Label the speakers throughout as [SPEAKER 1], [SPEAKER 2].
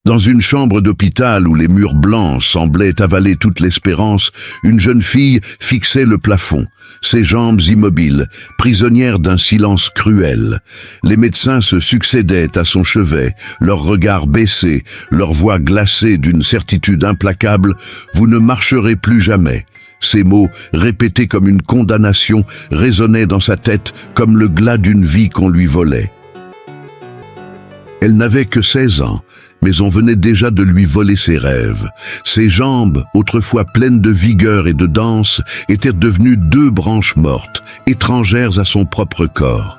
[SPEAKER 1] Dans une chambre d'hôpital où les murs blancs semblaient avaler toute l'espérance, une jeune fille fixait le plafond, ses jambes immobiles, prisonnière d'un silence cruel. Les médecins se succédaient à son chevet, leurs regards baissés, leurs voix glacées d'une certitude implacable « Vous ne marcherez plus jamais ». Ces mots, répétés comme une condamnation, résonnaient dans sa tête comme le glas d'une vie qu'on lui volait. Elle n'avait que 16 ans, mais on venait déjà de lui voler ses rêves. Ses jambes, autrefois pleines de vigueur et de danse, étaient devenues 2 branches mortes, étrangères à son propre corps.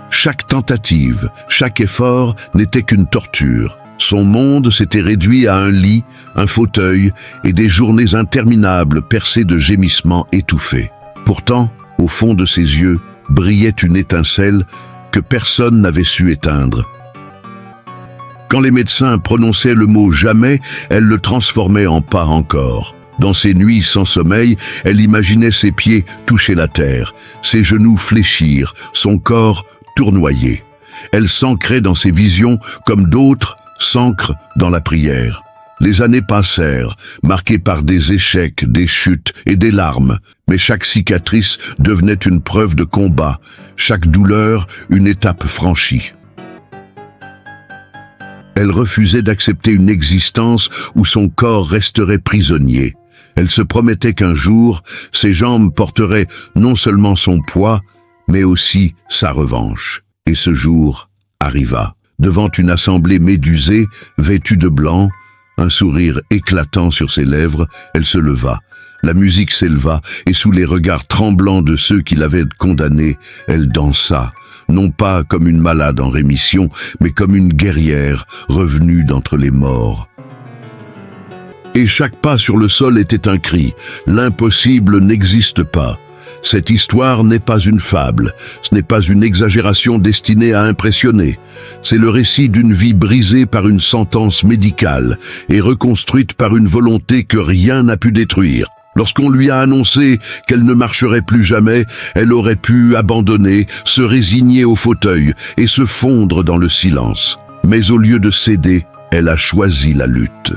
[SPEAKER 1] Chaque tentative, chaque effort n'était qu'une torture. Son monde s'était réduit à un lit, un fauteuil et des journées interminables percées de gémissements étouffés. Pourtant, au fond de ses yeux, brillait une étincelle que personne n'avait su éteindre. Quand les médecins prononçaient le mot « jamais », elle le transformait en « pas encore ». Dans ses nuits sans sommeil, elle imaginait ses pieds toucher la terre, ses genoux fléchir, son corps tournoyer. Elle s'ancrait dans ses visions comme d'autres s'ancrent dans la prière. Les années passèrent, marquées par des échecs, des chutes et des larmes, mais chaque cicatrice devenait une preuve de combat, chaque douleur une étape franchie. Elle refusait d'accepter une existence où son corps resterait prisonnier. Elle se promettait qu'un jour, ses jambes porteraient non seulement son poids, mais aussi sa revanche. Et ce jour arriva. Devant une assemblée médusée, vêtue de blanc, un sourire éclatant sur ses lèvres, elle se leva. La musique s'éleva, et sous les regards tremblants de ceux qui l'avaient condamnée, elle dansa. Non pas comme une malade en rémission, mais comme une guerrière revenue d'entre les morts. Et chaque pas sur le sol était un cri. L'impossible n'existe pas. Cette histoire n'est pas une fable, ce n'est pas une exagération destinée à impressionner. C'est le récit d'une vie brisée par une sentence médicale et reconstruite par une volonté que rien n'a pu détruire. Lorsqu'on lui a annoncé qu'elle ne marcherait plus jamais, elle aurait pu abandonner, se résigner au fauteuil et se fondre dans le silence. Mais au lieu de céder, elle a choisi la lutte.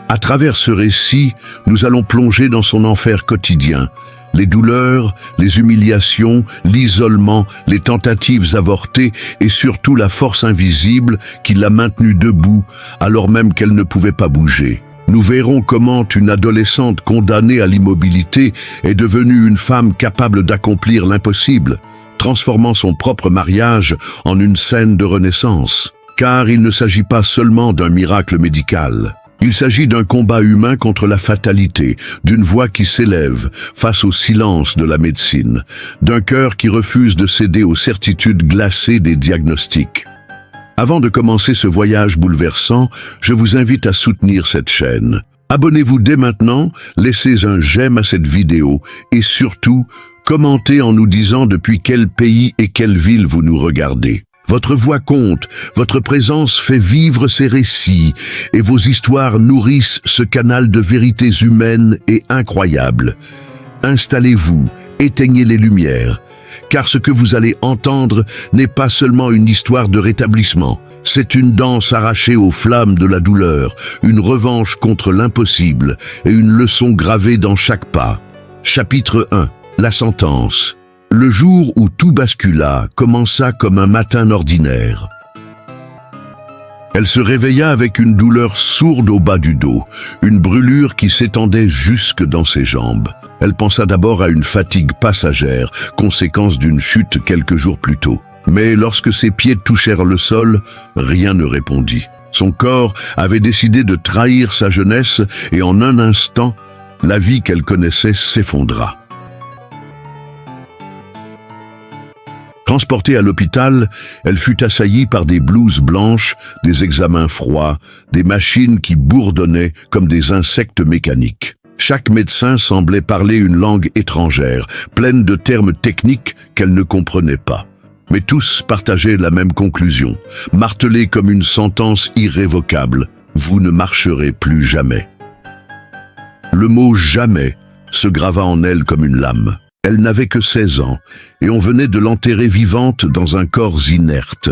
[SPEAKER 1] À travers ce récit, nous allons plonger dans son enfer quotidien. Les douleurs, les humiliations, l'isolement, les tentatives avortées et surtout la force invisible qui l'a maintenue debout alors même qu'elle ne pouvait pas bouger. Nous verrons comment une adolescente condamnée à l'immobilité est devenue une femme capable d'accomplir l'impossible, transformant son propre mariage en une scène de renaissance. Car il ne s'agit pas seulement d'un miracle médical. Il s'agit d'un combat humain contre la fatalité, d'une voix qui s'élève face au silence de la médecine, d'un cœur qui refuse de céder aux certitudes glacées des diagnostics. Avant de commencer ce voyage bouleversant, je vous invite à soutenir cette chaîne. Abonnez-vous dès maintenant, laissez un j'aime à cette vidéo et surtout, commentez en nous disant depuis quel pays et quelle ville vous nous regardez. Votre voix compte, votre présence fait vivre ces récits et vos histoires nourrissent ce canal de vérités humaines et incroyables. Installez-vous, éteignez les lumières, car ce que vous allez entendre n'est pas seulement une histoire de rétablissement, c'est une danse arrachée aux flammes de la douleur, une revanche contre l'impossible et une leçon gravée dans chaque pas. Chapitre 1. La sentence. Le jour où tout bascula commença comme un matin ordinaire. Elle se réveilla avec une douleur sourde au bas du dos, une brûlure qui s'étendait jusque dans ses jambes. Elle pensa d'abord à une fatigue passagère, conséquence d'une chute quelques jours plus tôt. Mais lorsque ses pieds touchèrent le sol, rien ne répondit. Son corps avait décidé de trahir sa jeunesse et en un instant, la vie qu'elle connaissait s'effondra. Transportée à l'hôpital, elle fut assaillie par des blouses blanches, des examens froids, des machines qui bourdonnaient comme des insectes mécaniques. Chaque médecin semblait parler une langue étrangère, pleine de termes techniques qu'elle ne comprenait pas. Mais tous partageaient la même conclusion, martelée comme une sentence irrévocable. Vous ne marcherez plus jamais. Le mot « jamais » se grava en elle comme une lame. Elle n'avait que 16 ans, et on venait de l'enterrer vivante dans un corps inerte.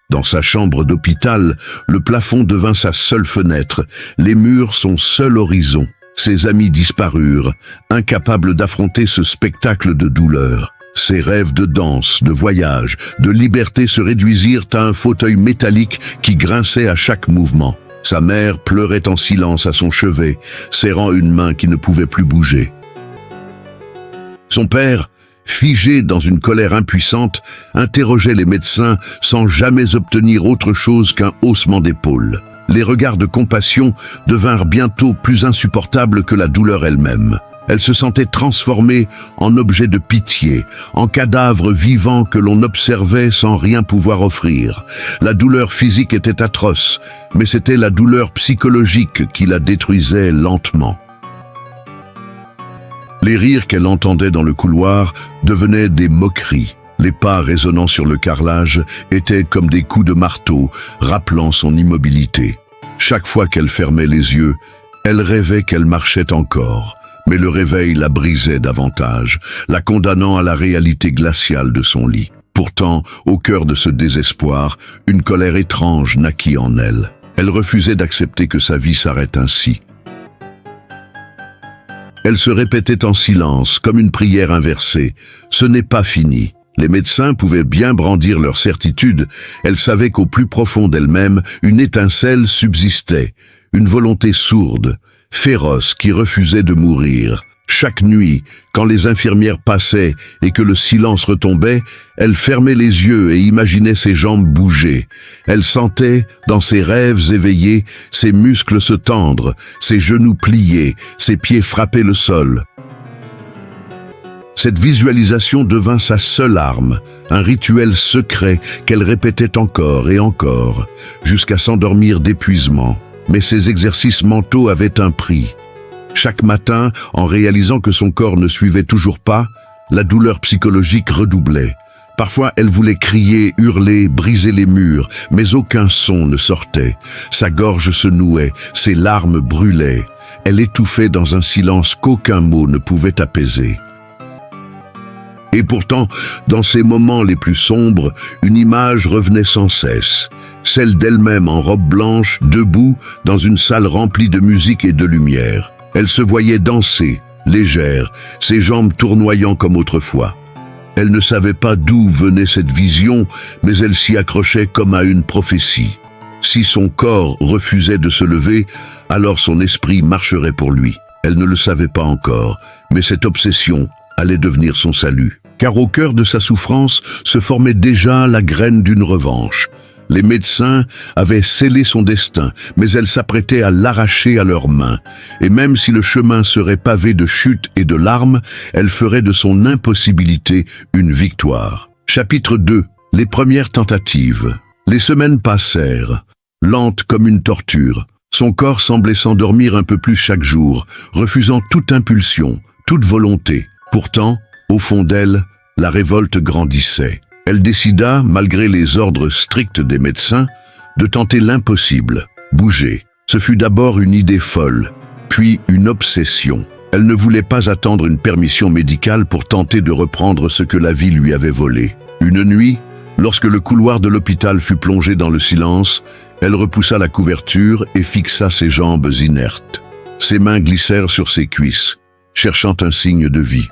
[SPEAKER 1] Dans sa chambre d'hôpital, le plafond devint sa seule fenêtre, les murs son seul horizon. Ses amis disparurent, incapables d'affronter ce spectacle de douleur. Ses rêves de danse, de voyage, de liberté se réduisirent à un fauteuil métallique qui grinçait à chaque mouvement. Sa mère pleurait en silence à son chevet, serrant une main qui ne pouvait plus bouger. Son père, figé dans une colère impuissante, interrogeait les médecins sans jamais obtenir autre chose qu'un haussement d'épaules. Les regards de compassion devinrent bientôt plus insupportables que la douleur elle-même. Elle se sentait transformée en objet de pitié, en cadavre vivant que l'on observait sans rien pouvoir offrir. La douleur physique était atroce, mais c'était la douleur psychologique qui la détruisait lentement. Les rires qu'elle entendait dans le couloir devenaient des moqueries. Les pas résonnant sur le carrelage étaient comme des coups de marteau, rappelant son immobilité. Chaque fois qu'elle fermait les yeux, elle rêvait qu'elle marchait encore. Mais le réveil la brisait davantage, la condamnant à la réalité glaciale de son lit. Pourtant, au cœur de ce désespoir, une colère étrange naquit en elle. Elle refusait d'accepter que sa vie s'arrête ainsi. Elle se répétait en silence, comme une prière inversée. Ce n'est pas fini. Les médecins pouvaient bien brandir leur certitude. Elle savait qu'au plus profond d'elle-même, une étincelle subsistait, une volonté sourde, féroce qui refusait de mourir. Chaque nuit, quand les infirmières passaient et que le silence retombait, elle fermait les yeux et imaginait ses jambes bouger. Elle sentait, dans ses rêves éveillés, ses muscles se tendre, ses genoux plier, ses pieds frapper le sol. Cette visualisation devint sa seule arme, un rituel secret qu'elle répétait encore et encore, jusqu'à s'endormir d'épuisement. Mais ces exercices mentaux avaient un prix. Chaque matin, en réalisant que son corps ne suivait toujours pas, la douleur psychologique redoublait. Parfois, elle voulait crier, hurler, briser les murs, mais aucun son ne sortait. Sa gorge se nouait, ses larmes brûlaient. Elle étouffait dans un silence qu'aucun mot ne pouvait apaiser. Et pourtant, dans ces moments les plus sombres, une image revenait sans cesse. Celle d'elle-même en robe blanche, debout, dans une salle remplie de musique et de lumière. Elle se voyait danser, légère, ses jambes tournoyant comme autrefois. Elle ne savait pas d'où venait cette vision, mais elle s'y accrochait comme à une prophétie. Si son corps refusait de se lever, alors son esprit marcherait pour lui. Elle ne le savait pas encore, mais cette obsession allait devenir son salut. Car au cœur de sa souffrance se formait déjà la graine d'une revanche. Les médecins avaient scellé son destin, mais elle s'apprêtait à l'arracher à leurs mains. Et même si le chemin serait pavé de chutes et de larmes, elle ferait de son impossibilité une victoire. Chapitre 2. Les premières tentatives. Les semaines passèrent, lentes comme une torture. Son corps semblait s'endormir un peu plus chaque jour, refusant toute impulsion, toute volonté. Pourtant, au fond d'elle, la révolte grandissait. Elle décida, malgré les ordres stricts des médecins, de tenter l'impossible, bouger. Ce fut d'abord une idée folle, puis une obsession. Elle ne voulait pas attendre une permission médicale pour tenter de reprendre ce que la vie lui avait volé. Une nuit, lorsque le couloir de l'hôpital fut plongé dans le silence, elle repoussa la couverture et fixa ses jambes inertes. Ses mains glissèrent sur ses cuisses, cherchant un signe de vie.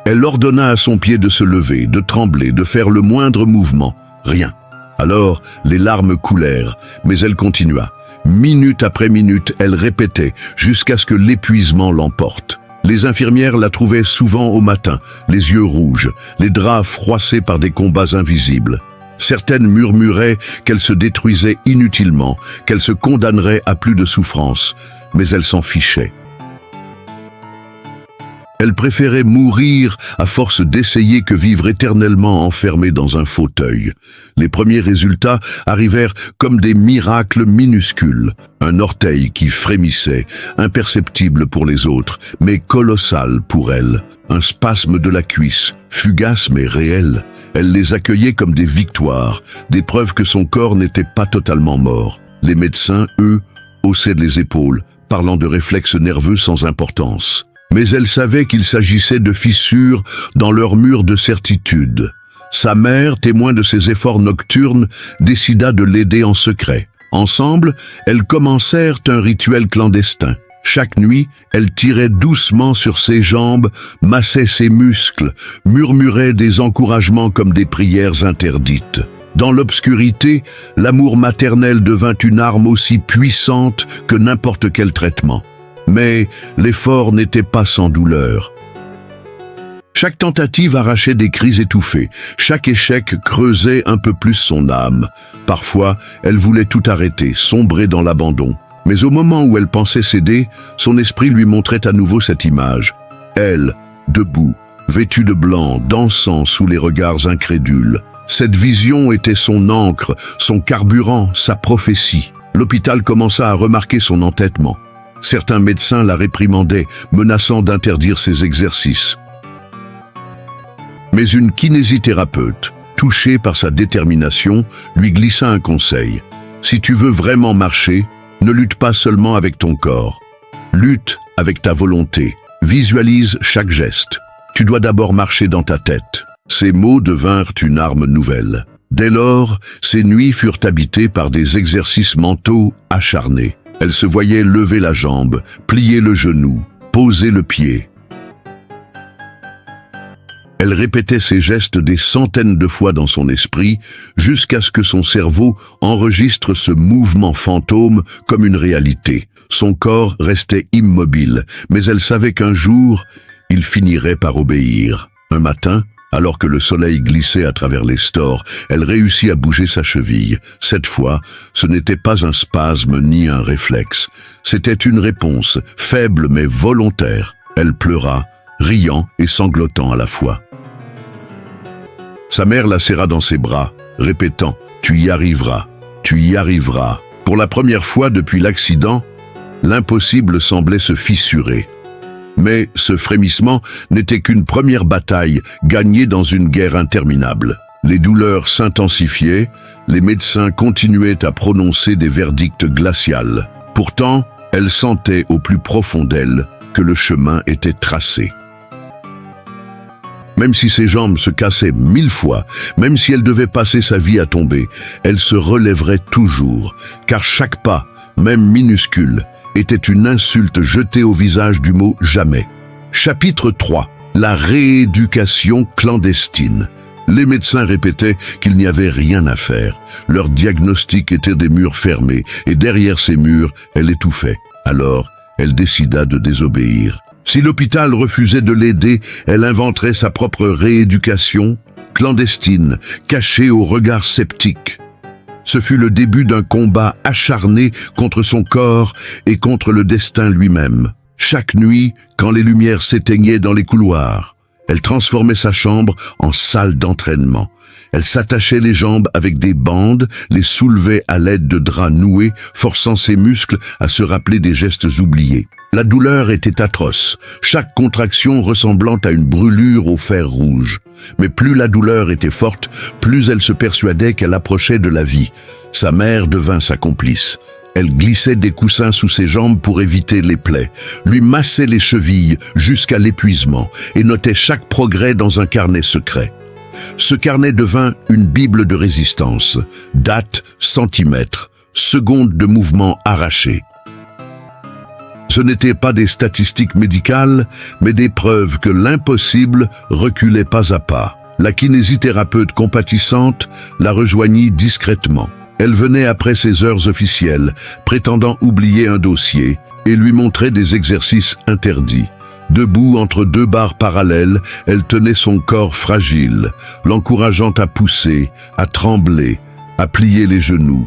[SPEAKER 1] Elle ordonna à son pied de se lever, de trembler, de faire le moindre mouvement. Rien. Alors, les larmes coulèrent, mais elle continua. Minute après minute, elle répétait, jusqu'à ce que l'épuisement l'emporte. Les infirmières la trouvaient souvent au matin, les yeux rouges, les draps froissés par des combats invisibles. Certaines murmuraient qu'elle se détruisait inutilement, qu'elle se condamnerait à plus de souffrance, mais elle s'en fichait. Elle préférait mourir à force d'essayer que vivre éternellement enfermée dans un fauteuil. Les premiers résultats arrivèrent comme des miracles minuscules. Un orteil qui frémissait, imperceptible pour les autres, mais colossal pour elle. Un spasme de la cuisse, fugace mais réel. Elle les accueillait comme des victoires, des preuves que son corps n'était pas totalement mort. Les médecins, eux, haussaient les épaules, parlant de réflexes nerveux sans importance. Mais elle savait qu'il s'agissait de fissures dans leur mur de certitude. Sa mère, témoin de ses efforts nocturnes, décida de l'aider en secret. Ensemble, elles commencèrent un rituel clandestin. Chaque nuit, elle tirait doucement sur ses jambes, massait ses muscles, murmurait des encouragements comme des prières interdites. Dans l'obscurité, l'amour maternel devint une arme aussi puissante que n'importe quel traitement. Mais l'effort n'était pas sans douleur. Chaque tentative arrachait des cris étouffés. Chaque échec creusait un peu plus son âme. Parfois, elle voulait tout arrêter, sombrer dans l'abandon. Mais au moment où elle pensait céder, son esprit lui montrait à nouveau cette image. Elle, debout, vêtue de blanc, dansant sous les regards incrédules. Cette vision était son encre, son carburant, sa prophétie. L'hôpital commença à remarquer son entêtement. Certains médecins la réprimandaient, menaçant d'interdire ses exercices. Mais une kinésithérapeute, touchée par sa détermination, lui glissa un conseil. Si tu veux vraiment marcher, ne lutte pas seulement avec ton corps. Lutte avec ta volonté. Visualise chaque geste. Tu dois d'abord marcher dans ta tête. Ces mots devinrent une arme nouvelle. Dès lors, ses nuits furent habitées par des exercices mentaux acharnés. Elle se voyait lever la jambe, plier le genou, poser le pied. Elle répétait ces gestes des centaines de fois dans son esprit, jusqu'à ce que son cerveau enregistre ce mouvement fantôme comme une réalité. Son corps restait immobile, mais elle savait qu'un jour, il finirait par obéir. Un matin, alors que le soleil glissait à travers les stores, elle réussit à bouger sa cheville. Cette fois, ce n'était pas un spasme ni un réflexe. C'était une réponse, faible mais volontaire. Elle pleura, riant et sanglotant à la fois. Sa mère la serra dans ses bras, répétant « Tu y arriveras, tu y arriveras ». Pour la première fois depuis l'accident, l'impossible semblait se fissurer. Mais ce frémissement n'était qu'une première bataille gagnée dans une guerre interminable. Les douleurs s'intensifiaient, les médecins continuaient à prononcer des verdicts glacials. Pourtant, elle sentait au plus profond d'elle que le chemin était tracé. Même si ses jambes se cassaient 1000 fois, même si elle devait passer sa vie à tomber, elle se relèverait toujours, car chaque pas, même minuscule, était une insulte jetée au visage du mot « jamais ». Chapitre 3. La rééducation clandestine. Les médecins répétaient qu'il n'y avait rien à faire. Leur diagnostic était des murs fermés, et derrière ces murs, elle étouffait. Alors, elle décida de désobéir. Si l'hôpital refusait de l'aider, elle inventerait sa propre rééducation, clandestine, cachée aux regards sceptiques. Ce fut le début d'un combat acharné contre son corps et contre le destin lui-même. Chaque nuit, quand les lumières s'éteignaient dans les couloirs, elle transformait sa chambre en salle d'entraînement. Elle s'attachait les jambes avec des bandes, les soulevait à l'aide de draps noués, forçant ses muscles à se rappeler des gestes oubliés. La douleur était atroce, chaque contraction ressemblant à une brûlure au fer rouge. Mais plus la douleur était forte, plus elle se persuadait qu'elle approchait de la vie. Sa mère devint sa complice. Elle glissait des coussins sous ses jambes pour éviter les plaies, lui massait les chevilles jusqu'à l'épuisement et notait chaque progrès dans un carnet secret. Ce carnet devint une bible de résistance, date, centimètres, secondes de mouvements arrachés. Ce n'étaient pas des statistiques médicales, mais des preuves que l'impossible reculait pas à pas. La kinésithérapeute compatissante la rejoignit discrètement. Elle venait après ses heures officielles, prétendant oublier un dossier, et lui montrait des exercices interdits. Debout entre deux barres parallèles, elle tenait son corps fragile, l'encourageant à pousser, à trembler, à plier les genoux.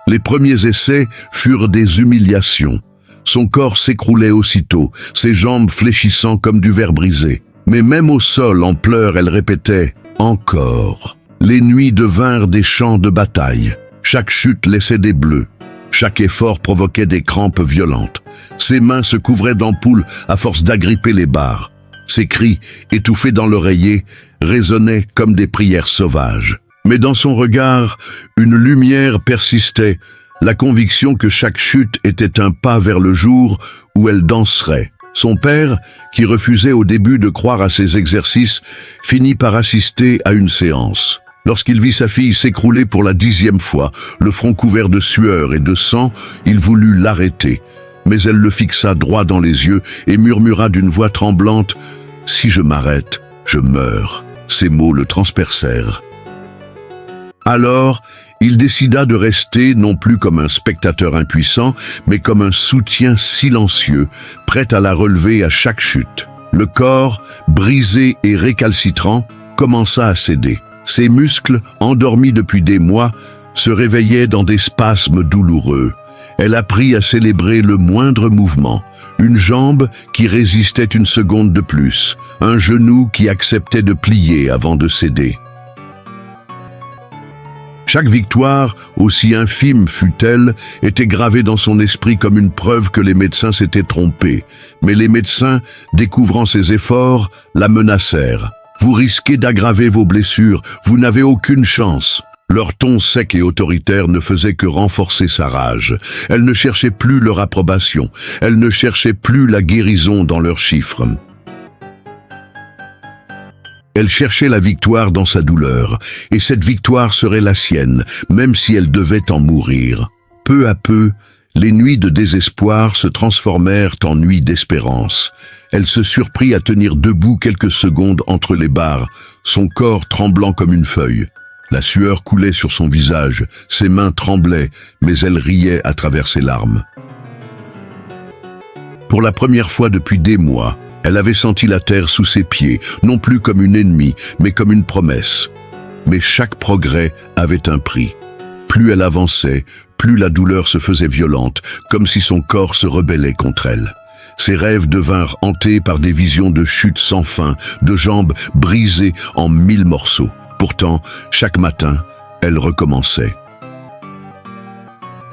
[SPEAKER 1] Les premiers essais furent des humiliations. Son corps s'écroulait aussitôt, ses jambes fléchissant comme du verre brisé. Mais même au sol, en pleurs, elle répétait « Encore ». Les nuits devinrent des champs de bataille. Chaque chute laissait des bleus. Chaque effort provoquait des crampes violentes. Ses mains se couvraient d'ampoules à force d'agripper les barres. Ses cris, étouffés dans l'oreiller, résonnaient comme des prières sauvages. Mais dans son regard, une lumière persistait, la conviction que chaque chute était un pas vers le jour où elle danserait. Son père, qui refusait au début de croire à ses exercices, finit par assister à une séance. Lorsqu'il vit sa fille s'écrouler pour la 10e fois, le front couvert de sueur et de sang, il voulut l'arrêter. Mais elle le fixa droit dans les yeux et murmura d'une voix tremblante « Si je m'arrête, je meurs ». Ces mots le transpercèrent. Alors, il décida de rester non plus comme un spectateur impuissant, mais comme un soutien silencieux, prêt à la relever à chaque chute. Le corps, brisé et récalcitrant, commença à céder. Ses muscles, endormis depuis des mois, se réveillaient dans des spasmes douloureux. Elle apprit à célébrer le moindre mouvement, une jambe qui résistait une seconde de plus, un genou qui acceptait de plier avant de céder. Chaque victoire, aussi infime fût-elle, était gravée dans son esprit comme une preuve que les médecins s'étaient trompés. Mais les médecins, découvrant ses efforts, la menacèrent. « Vous risquez d'aggraver vos blessures, vous n'avez aucune chance ». Leur ton sec et autoritaire ne faisait que renforcer sa rage. Elle ne cherchait plus leur approbation, elle ne cherchait plus la guérison dans leurs chiffres. Elle cherchait la victoire dans sa douleur, et cette victoire serait la sienne, même si elle devait en mourir. Peu à peu, les nuits de désespoir se transformèrent en nuits d'espérance. Elle se surprit à tenir debout quelques secondes entre les barres, son corps tremblant comme une feuille. La sueur coulait sur son visage, ses mains tremblaient, mais elle riait à travers ses larmes. Pour la première fois depuis des mois, elle avait senti la terre sous ses pieds, non plus comme une ennemie, mais comme une promesse. Mais chaque progrès avait un prix. Plus elle avançait, plus la douleur se faisait violente, comme si son corps se rebellait contre elle. Ses rêves devinrent hantés par des visions de chutes sans fin, de jambes brisées en 1000 morceaux. Pourtant, chaque matin, elle recommençait.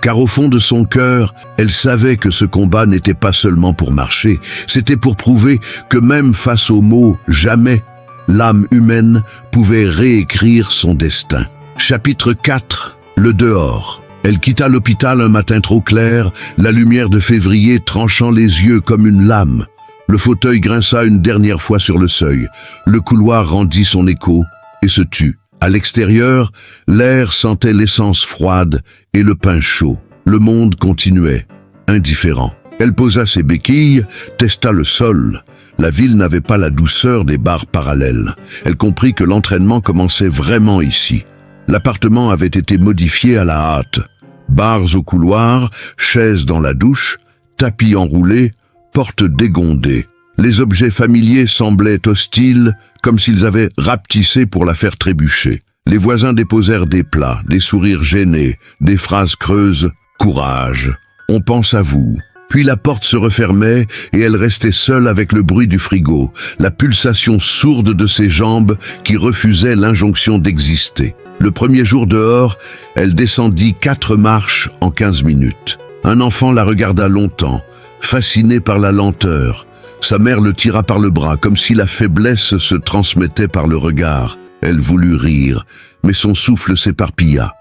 [SPEAKER 1] Car au fond de son cœur, elle savait que ce combat n'était pas seulement pour marcher, c'était pour prouver que même face au mot « jamais », l'âme humaine pouvait réécrire son destin. Chapitre 4. Le dehors. Elle quitta l'hôpital un matin trop clair, la lumière de février tranchant les yeux comme une lame. Le fauteuil grinça une dernière fois sur le seuil. Le couloir rendit son écho et se tut. À l'extérieur, l'air sentait l'essence froide et le pain chaud. Le monde continuait, indifférent. Elle posa ses béquilles, testa le sol. La ville n'avait pas la douceur des barres parallèles. Elle comprit que l'entraînement commençait vraiment ici. L'appartement avait été modifié à la hâte. Barres au couloir, chaises dans la douche, tapis enroulés, portes dégondées. Les objets familiers semblaient hostiles, comme s'ils avaient rapetissé pour la faire trébucher. Les voisins déposèrent des plats, des sourires gênés, des phrases creuses. « Courage, on pense à vous ». Puis la porte se refermait et elle restait seule avec le bruit du frigo, la pulsation sourde de ses jambes qui refusaient l'injonction d'exister. Le premier jour dehors, elle descendit 4 marches en 15 minutes. Un enfant la regarda longtemps, fasciné par la lenteur. Sa mère le tira par le bras, comme si la faiblesse se transmettait par le regard. Elle voulut rire, mais son souffle s'éparpilla.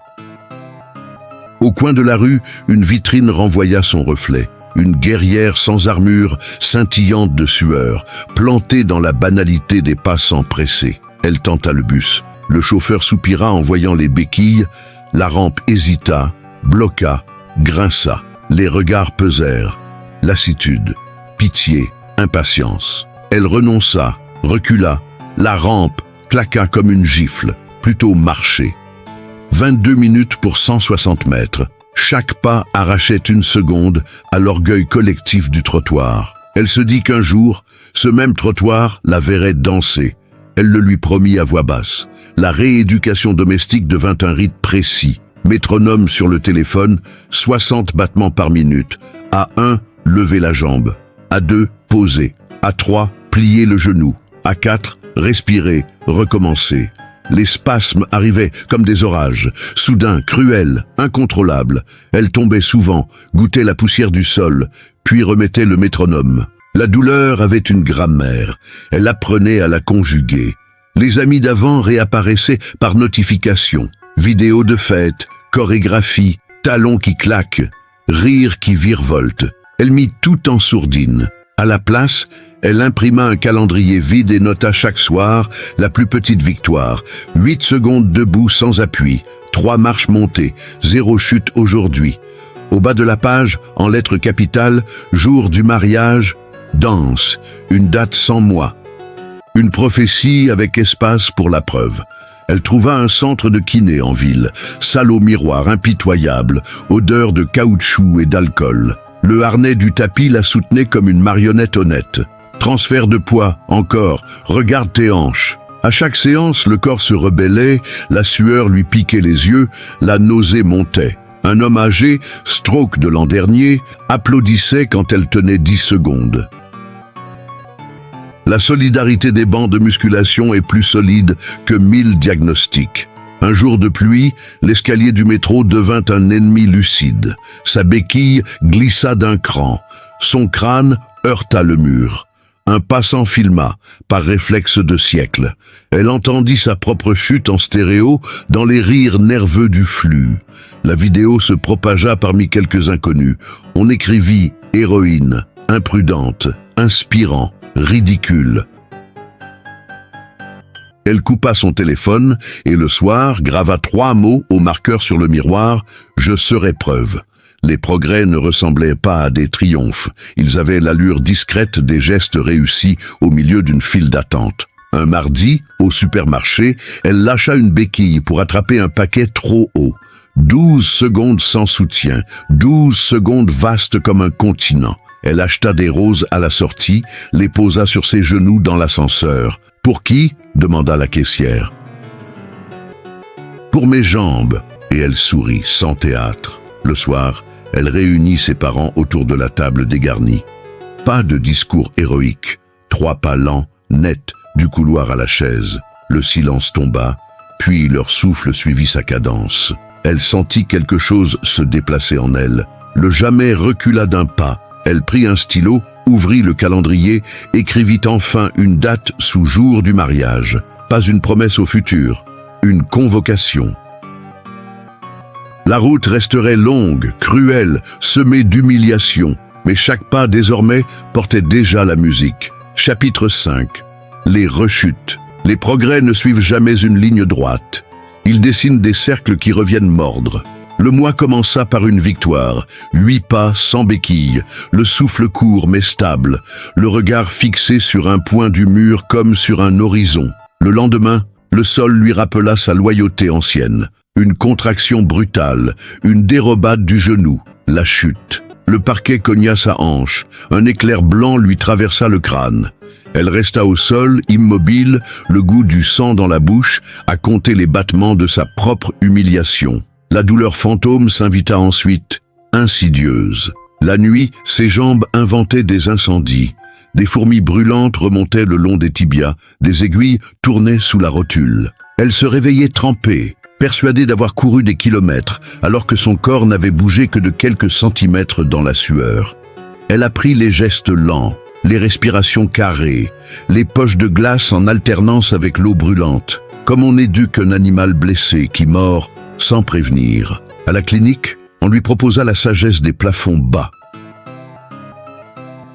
[SPEAKER 1] Au coin de la rue, une vitrine renvoya son reflet. Une guerrière sans armure, scintillante de sueur, plantée dans la banalité des passants pressés. Elle tenta le bus. Le chauffeur soupira en voyant les béquilles. La rampe hésita, bloqua, grinça. Les regards pesèrent. Lassitude, pitié, impatience. Elle renonça, recula. La rampe claqua comme une gifle, plutôt marcher. 22 minutes pour 160 mètres. Chaque pas arrachait une seconde à l'orgueil collectif du trottoir. Elle se dit qu'un jour, ce même trottoir la verrait danser. Elle le lui promit à voix basse. La rééducation domestique devint un rite précis. Métronome sur le téléphone, 60 battements par minute. À 1, lever la jambe. À 2, poser. À 3, plier le genou. À 4, respirer, recommencer. Les spasmes arrivaient comme des orages, soudains, cruels, incontrôlables. Elle tombait souvent, goûtait la poussière du sol, puis remettait le métronome. La douleur avait une grammaire. Elle apprenait à la conjuguer. Les amis d'avant réapparaissaient par notification. Vidéos de fête, chorégraphie, talons qui claquent, rires qui virevoltent. Elle mit tout en sourdine. À la place, elle imprima un calendrier vide et nota chaque soir la plus petite victoire. 8 secondes debout sans appui, 3 marches montées, 0 chute aujourd'hui. Au bas de la page, en lettres capitales, jour du mariage, danse, une date sans mois. Une prophétie avec espace pour la preuve. Elle trouva un centre de kiné en ville, salle au miroir impitoyable, odeur de caoutchouc et d'alcool. Le harnais du tapis la soutenait comme une marionnette honnête. Transfert de poids, encore, regarde tes hanches. À chaque séance, le corps se rebellait, la sueur lui piquait les yeux, la nausée montait. Un homme âgé, stroke de l'an dernier, applaudissait quand elle tenait 10 secondes. La solidarité des bancs de musculation est plus solide que 1000 diagnostics. Un jour de pluie, l'escalier du métro devint un ennemi lucide. Sa béquille glissa d'un cran. Son crâne heurta le mur. Un passant filma, par réflexe de siècle. Elle entendit sa propre chute en stéréo dans les rires nerveux du flux. La vidéo se propagea parmi quelques inconnus. On écrivit « héroïne »,« imprudente »,« inspirant », « ridicule ». Elle coupa son téléphone et le soir grava 3 mots au marqueur sur le miroir « Je serai preuve ». Les progrès ne ressemblaient pas à des triomphes. Ils avaient l'allure discrète des gestes réussis au milieu d'une file d'attente. Un mardi, au supermarché, elle lâcha une béquille pour attraper un paquet trop haut. 12 secondes sans soutien, 12 secondes vastes comme un continent. Elle acheta des roses à la sortie, les posa sur ses genoux dans l'ascenseur. « Pour qui ?» demanda la caissière. « Pour mes jambes. » Et elle sourit, sans théâtre. Le soir, elle réunit ses parents autour de la table dégarnie. Pas de discours héroïque. 3 pas lents, nets, du couloir à la chaise. Le silence tomba, puis leur souffle suivit sa cadence. Elle sentit quelque chose se déplacer en elle. Le jamais recula d'un pas. Elle prit un stylo, ouvrit le calendrier, écrivit enfin une date sous jour du mariage. Pas une promesse au futur, une convocation. La route resterait longue, cruelle, semée d'humiliations, mais chaque pas désormais portait déjà la musique. Chapitre 5. Les rechutes. Les progrès ne suivent jamais une ligne droite. Ils dessinent des cercles qui reviennent mordre. Le mois commença par une victoire, 8 pas sans béquille, le souffle court mais stable, le regard fixé sur un point du mur comme sur un horizon. Le lendemain, le sol lui rappela sa loyauté ancienne. Une contraction brutale, une dérobade du genou, la chute. Le parquet cogna sa hanche, un éclair blanc lui traversa le crâne. Elle resta au sol, immobile, le goût du sang dans la bouche, à compter les battements de sa propre humiliation. La douleur fantôme s'invita ensuite, insidieuse. La nuit, ses jambes inventaient des incendies. Des fourmis brûlantes remontaient le long des tibias, des aiguilles tournaient sous la rotule. Elle se réveillait trempée, persuadée d'avoir couru des kilomètres, alors que son corps n'avait bougé que de quelques centimètres dans la sueur. Elle apprit les gestes lents, les respirations carrées, les poches de glace en alternance avec l'eau brûlante, comme on éduque un animal blessé qui mord sans prévenir. À la clinique, on lui proposa la sagesse des plafonds bas.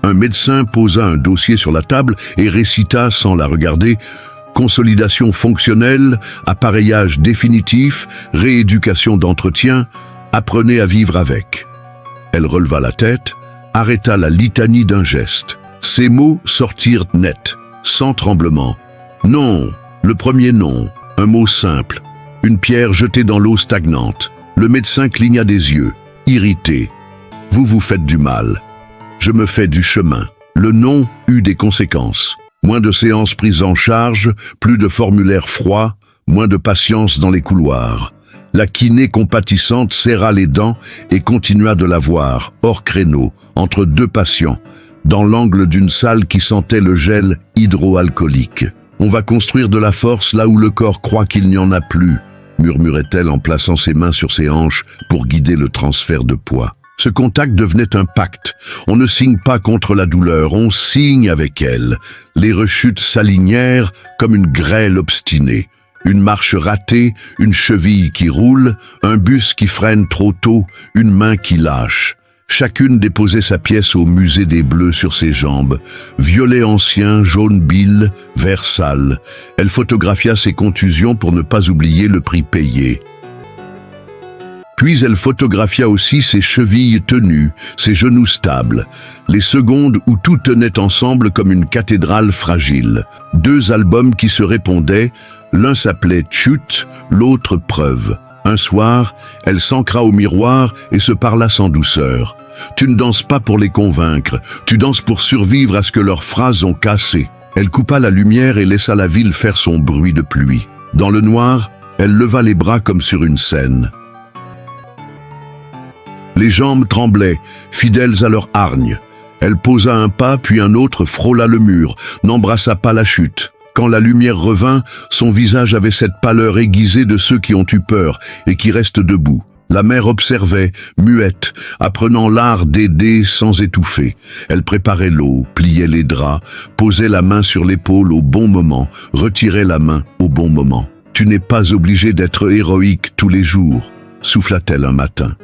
[SPEAKER 1] Un médecin posa un dossier sur la table et récita sans la regarder « Consolidation fonctionnelle, appareillage définitif, rééducation d'entretien, apprenez à vivre avec ». Elle releva la tête, arrêta la litanie d'un geste. Ces mots sortirent net, sans tremblement. « Non », le premier nom, un mot simple. Une pierre jetée dans l'eau stagnante. Le médecin cligna des yeux, irrité. « Vous vous faites du mal. Je me fais du chemin. » Le nom eut des conséquences. Moins de séances prises en charge, plus de formulaires froids, moins de patience dans les couloirs. La kiné compatissante serra les dents et continua de la voir, hors créneau, entre 2 patients, dans l'angle d'une salle qui sentait le gel hydroalcoolique. « On va construire de la force là où le corps croit qu'il n'y en a plus », murmurait-elle en plaçant ses mains sur ses hanches pour guider le transfert de poids. Ce contact devenait un pacte. On ne signe pas contre la douleur, on signe avec elle. Les rechutes s'alignèrent comme une grêle obstinée. Une marche ratée, une cheville qui roule, un bus qui freine trop tôt, une main qui lâche. Chacune déposait sa pièce au musée des Bleus sur ses jambes. Violet ancien, jaune bile, vert sale. Elle photographia ses contusions pour ne pas oublier le prix payé. Puis elle photographia aussi ses chevilles tenues, ses genoux stables, les secondes où tout tenait ensemble comme une cathédrale fragile. 2 albums qui se répondaient, l'un s'appelait Chute, l'autre Preuve. Un soir, elle s'ancra au miroir et se parla sans douceur. Tu ne danses pas pour les convaincre, tu danses pour survivre à ce que leurs phrases ont cassé. Elle coupa la lumière et laissa la ville faire son bruit de pluie. Dans le noir, elle leva les bras comme sur une scène. Les jambes tremblaient, fidèles à leur hargne. Elle posa un pas, puis un autre frôla le mur, n'embrassa pas la chute. Quand la lumière revint, son visage avait cette pâleur aiguisée de ceux qui ont eu peur et qui restent debout. La mère observait, muette, apprenant l'art d'aider sans étouffer. Elle préparait l'eau, pliait les draps, posait la main sur l'épaule au bon moment, retirait la main au bon moment. « Tu n'es pas obligé d'être héroïque tous les jours », souffla-t-elle un matin.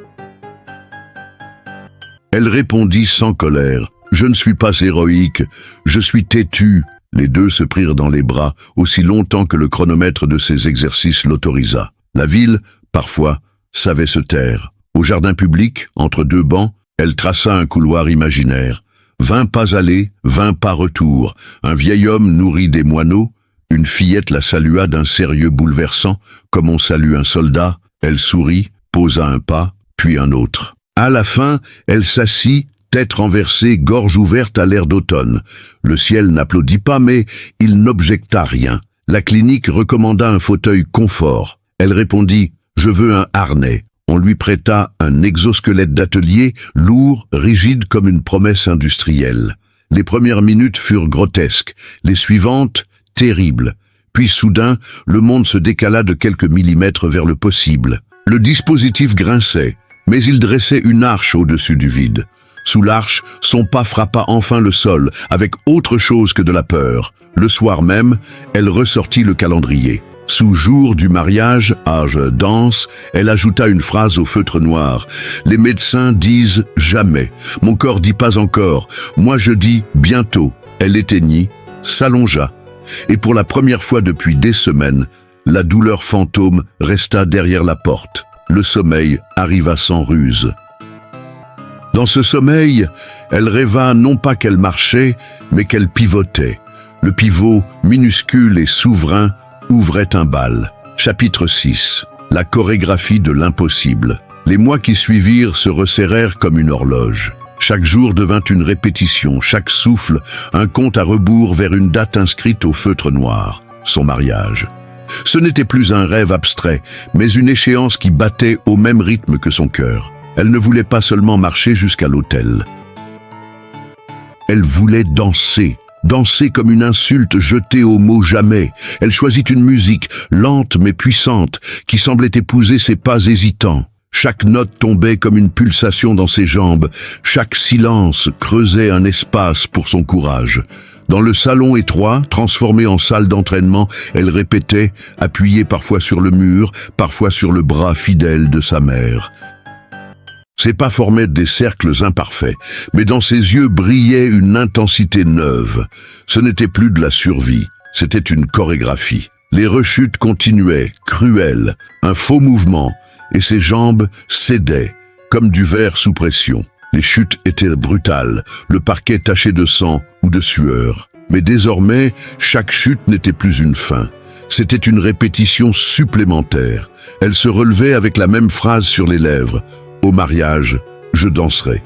[SPEAKER 1] Elle répondit sans colère. « Je ne suis pas héroïque, je suis têtue. » Les deux se prirent dans les bras, aussi longtemps que le chronomètre de ses exercices l'autorisa. La ville, parfois, savait se taire. Au jardin public, entre 2 bancs, elle traça un couloir imaginaire. 20 pas aller, 20 pas retour. Un vieil homme nourrit des moineaux. Une fillette la salua d'un sérieux bouleversant, comme on salue un soldat. Elle sourit, posa un pas, puis un autre. À la fin, elle s'assit, tête renversée, gorge ouverte à l'air d'automne. Le ciel n'applaudit pas, mais il n'objecta rien. La clinique recommanda un fauteuil confort. Elle répondit « Je veux un harnais ». On lui prêta un exosquelette d'atelier, lourd, rigide comme une promesse industrielle. Les premières minutes furent grotesques, les suivantes, terribles. Puis soudain, le monde se décala de quelques millimètres vers le possible. Le dispositif grinçait, mais il dressait une arche au-dessus du vide. Sous l'arche, son pas frappa enfin le sol, avec autre chose que de la peur. Le soir même, elle ressortit le calendrier. Sous jour du mariage, âge danse, elle ajouta une phrase au feutre noir. Les médecins disent jamais. Mon corps dit pas encore. Moi je dis bientôt. Elle éteignit, s'allongea. Et pour la première fois depuis des semaines, la douleur fantôme resta derrière la porte. Le sommeil arriva sans ruse. Dans ce sommeil, elle rêva non pas qu'elle marchait, mais qu'elle pivotait. Le pivot, minuscule et souverain, ouvrait un bal. Chapitre 6. La chorégraphie de l'impossible. Les mois qui suivirent se resserrèrent comme une horloge. Chaque jour devint une répétition, chaque souffle, un compte à rebours vers une date inscrite au feutre noir, son mariage. Ce n'était plus un rêve abstrait, mais une échéance qui battait au même rythme que son cœur. Elle ne voulait pas seulement marcher jusqu'à l'autel. Elle voulait danser. Danser comme une insulte jetée au mot jamais. Elle choisit une musique, lente mais puissante, qui semblait épouser ses pas hésitants. Chaque note tombait comme une pulsation dans ses jambes. Chaque silence creusait un espace pour son courage. Dans le salon étroit, transformé en salle d'entraînement, elle répétait, appuyée parfois sur le mur, parfois sur le bras fidèle de sa mère. Ses pas formaient des cercles imparfaits, mais dans ses yeux brillait une intensité neuve. Ce n'était plus de la survie, c'était une chorégraphie. Les rechutes continuaient, cruelles, un faux mouvement, et ses jambes cédaient, comme du verre sous pression. Les chutes étaient brutales, le parquet taché de sang ou de sueur. Mais désormais, chaque chute n'était plus une fin. C'était une répétition supplémentaire. Elle se relevait avec la même phrase sur les lèvres. Au mariage, je danserai.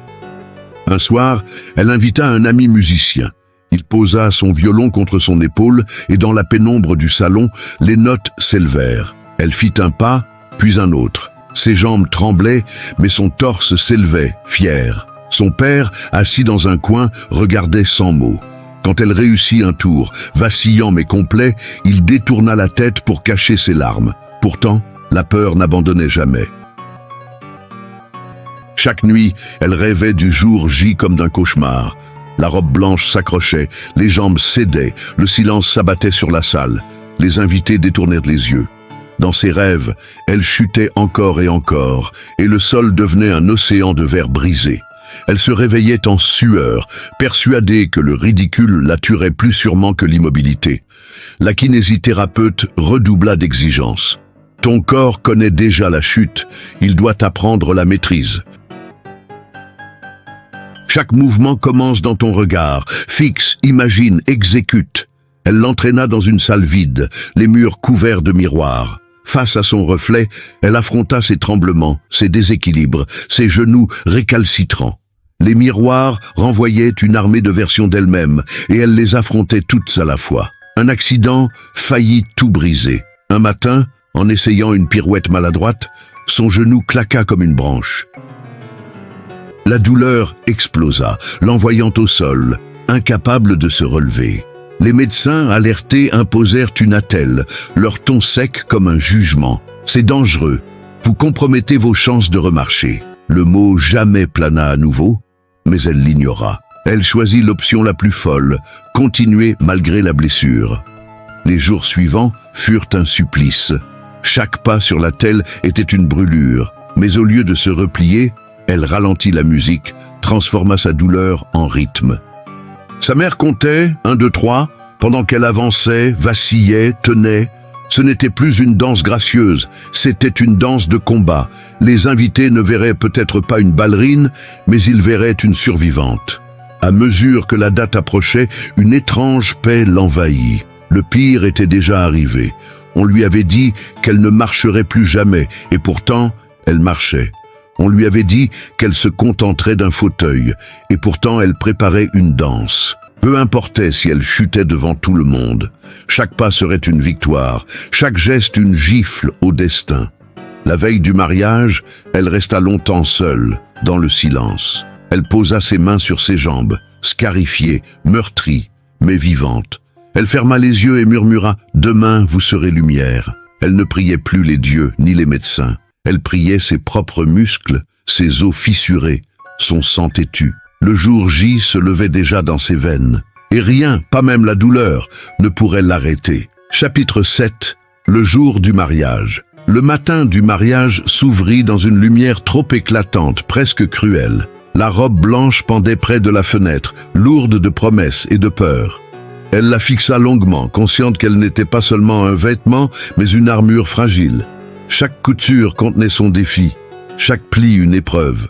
[SPEAKER 1] Un soir, elle invita un ami musicien. Il posa son violon contre son épaule et dans la pénombre du salon, les notes s'élevèrent. Elle fit un pas, puis un autre. Ses jambes tremblaient, mais son torse s'élevait, fier. Son père, assis dans un coin, regardait sans mots. Quand elle réussit un tour, vacillant mais complet, il détourna la tête pour cacher ses larmes. Pourtant, la peur n'abandonnait jamais. Chaque nuit, elle rêvait du jour J comme d'un cauchemar. La robe blanche s'accrochait, les jambes cédaient, le silence s'abattait sur la salle. Les invités détournèrent les yeux. Dans ses rêves, elle chutait encore et le sol devenait un océan de verre brisé. Elle se réveillait en sueur, persuadée que le ridicule la tuerait plus sûrement que l'immobilité. La kinésithérapeute redoubla d'exigence. « Ton corps connaît déjà la chute, il doit apprendre la maîtrise. Chaque mouvement commence dans ton regard, fixe, imagine, exécute. » Elle l'entraîna dans une salle vide, les murs couverts de miroirs. Face à son reflet, elle affronta ses tremblements, ses déséquilibres, ses genoux récalcitrants. Les miroirs renvoyaient une armée de versions d'elle-même, et elle les affrontait toutes à la fois. Un accident faillit tout briser. Un matin, en essayant une pirouette maladroite, son genou claqua comme une branche. La douleur explosa, l'envoyant au sol, incapable de se relever. Les médecins alertés imposèrent une attelle, leur ton sec comme un jugement. « C'est dangereux, vous compromettez vos chances de remarcher. » Le mot « jamais » plana à nouveau, mais elle l'ignora. Elle choisit l'option la plus folle, continuer malgré la blessure. Les jours suivants furent un supplice. Chaque pas sur la telle était une brûlure, mais au lieu de se replier, elle ralentit la musique, transforma sa douleur en rythme. Sa mère comptait, 1, 2, 3, pendant qu'elle avançait, vacillait, tenait. Ce n'était plus une danse gracieuse, c'était une danse de combat. Les invités ne verraient peut-être pas une ballerine, mais ils verraient une survivante. À mesure que la date approchait, une étrange paix l'envahit. Le pire était déjà arrivé. On lui avait dit qu'elle ne marcherait plus jamais, et pourtant, elle marchait. On lui avait dit qu'elle se contenterait d'un fauteuil, et pourtant elle préparait une danse. Peu importait si elle chutait devant tout le monde. Chaque pas serait une victoire, chaque geste une gifle au destin. La veille du mariage, elle resta longtemps seule, dans le silence. Elle posa ses mains sur ses jambes, scarifiée, meurtrie, mais vivante. Elle ferma les yeux et murmura « Demain, vous serez lumière ». Elle ne priait plus les dieux ni les médecins. Elle priait ses propres muscles, ses os fissurés, son sang têtu. Le jour J se levait déjà dans ses veines. Et rien, pas même la douleur, ne pourrait l'arrêter. Chapitre 7. Le jour du mariage. Le matin du mariage s'ouvrit dans une lumière trop éclatante, presque cruelle. La robe blanche pendait près de la fenêtre, lourde de promesses et de peur. Elle la fixa longuement, consciente qu'elle n'était pas seulement un vêtement, mais une armure fragile. Chaque couture contenait son défi, chaque pli une épreuve.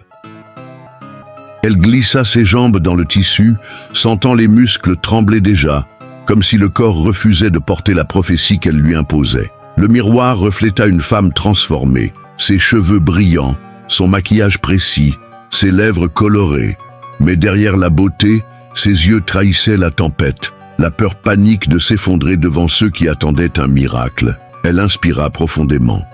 [SPEAKER 1] Elle glissa ses jambes dans le tissu, sentant les muscles trembler déjà, comme si le corps refusait de porter la prophétie qu'elle lui imposait. Le miroir refléta une femme transformée, ses cheveux brillants, son maquillage précis, ses lèvres colorées. Mais derrière la beauté, ses yeux trahissaient la tempête, la peur panique de s'effondrer devant ceux qui attendaient un miracle. Elle inspira profondément.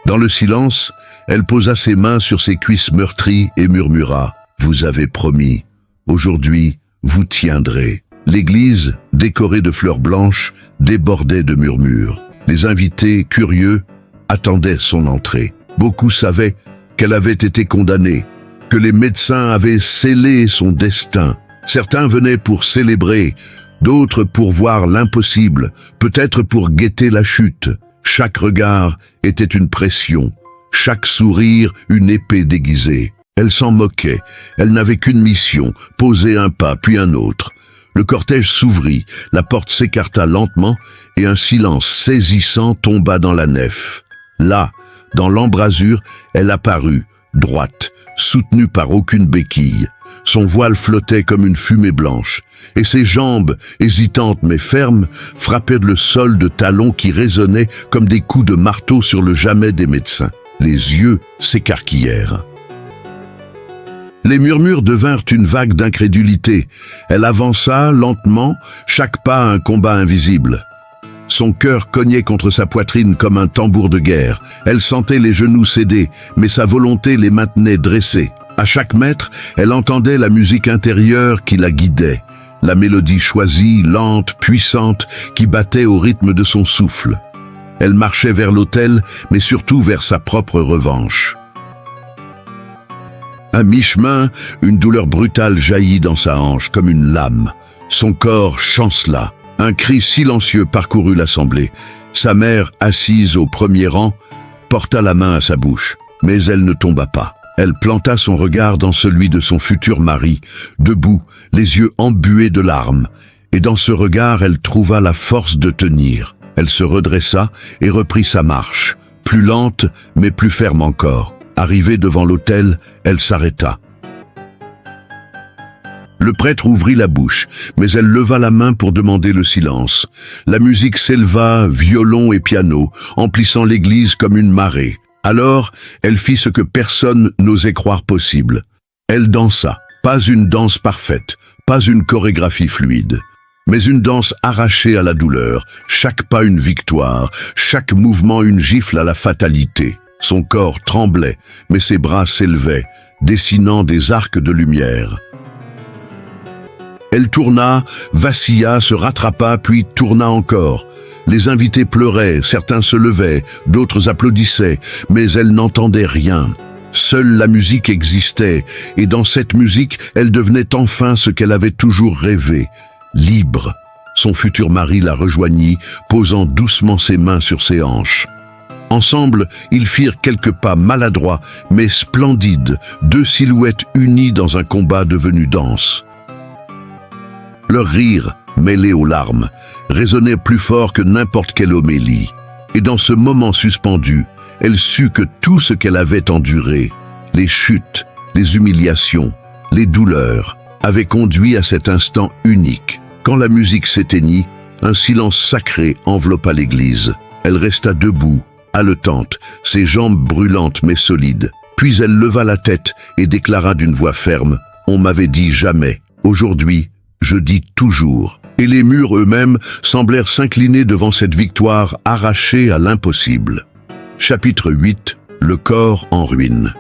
[SPEAKER 1] Dans le silence, elle posa ses mains sur ses cuisses meurtries et murmura « Vous avez promis, aujourd'hui, vous tiendrez ». L'église, décorée de fleurs blanches, débordait de murmures. Les invités, curieux, attendaient son entrée. Beaucoup savaient qu'elle avait été condamnée, que les médecins avaient scellé son destin. Certains venaient pour célébrer, d'autres pour voir l'impossible, peut-être pour guetter la chute. Chaque regard était une pression, chaque sourire une épée déguisée. Elle s'en moquait, elle n'avait qu'une mission, poser un pas puis un autre. Le cortège s'ouvrit, la porte s'écarta lentement et un silence saisissant tomba dans la nef. Là, dans l'embrasure, elle apparut, droite, soutenue par aucune béquille. Son voile flottait comme une fumée blanche, et ses jambes, hésitantes mais fermes, frappaient le sol de talons qui résonnaient comme des coups de marteau sur le jamais des médecins. Les yeux s'écarquillèrent. Les murmures devinrent une vague d'incrédulité. Elle avança lentement, chaque pas un combat invisible. Son cœur cognait contre sa poitrine comme un tambour de guerre. Elle sentait les genoux céder, mais sa volonté les maintenait dressés. À chaque mètre, elle entendait la musique intérieure qui la guidait. La mélodie choisie, lente, puissante, qui battait au rythme de son souffle. Elle marchait vers l'autel, mais surtout vers sa propre revanche. À mi-chemin, une douleur brutale jaillit dans sa hanche comme une lame. Son corps chancela. Un cri silencieux parcourut l'assemblée. Sa mère, assise au premier rang, porta la main à sa bouche, mais elle ne tomba pas. Elle planta son regard dans celui de son futur mari, debout, les yeux embués de larmes, et dans ce regard elle trouva la force de tenir. Elle se redressa et reprit sa marche, plus lente mais plus ferme encore. Arrivée devant l'autel, elle s'arrêta. Le prêtre ouvrit la bouche, mais elle leva la main pour demander le silence. La musique s'éleva, violon et piano, emplissant l'église comme une marée. Alors, elle fit ce que personne n'osait croire possible. Elle dansa, pas une danse parfaite, pas une chorégraphie fluide, mais une danse arrachée à la douleur, chaque pas une victoire, chaque mouvement une gifle à la fatalité. Son corps tremblait, mais ses bras s'élevaient, dessinant des arcs de lumière. Elle tourna, vacilla, se rattrapa, puis tourna encore. Les invités pleuraient, certains se levaient, d'autres applaudissaient, mais elle n'entendait rien. Seule la musique existait, et dans cette musique, elle devenait enfin ce qu'elle avait toujours rêvé, libre. Son futur mari la rejoignit, posant doucement ses mains sur ses hanches. Ensemble, ils firent quelques pas maladroits, mais splendides, deux silhouettes unies dans un combat devenu danse. Leur rire, mêlé aux larmes, résonnait plus fort que n'importe quelle homélie. Et dans ce moment suspendu, elle sut que tout ce qu'elle avait enduré, les chutes, les humiliations, les douleurs, avait conduit à cet instant unique. Quand la musique s'éteignit, un silence sacré enveloppa l'église. Elle resta debout, haletante, ses jambes brûlantes mais solides. Puis elle leva la tête et déclara d'une voix ferme « On m'avait dit jamais. Aujourd'hui, je dis toujours ». Et les murs eux-mêmes semblèrent s'incliner devant cette victoire arrachée à l'impossible. Chapitre 8. Le corps en ruine.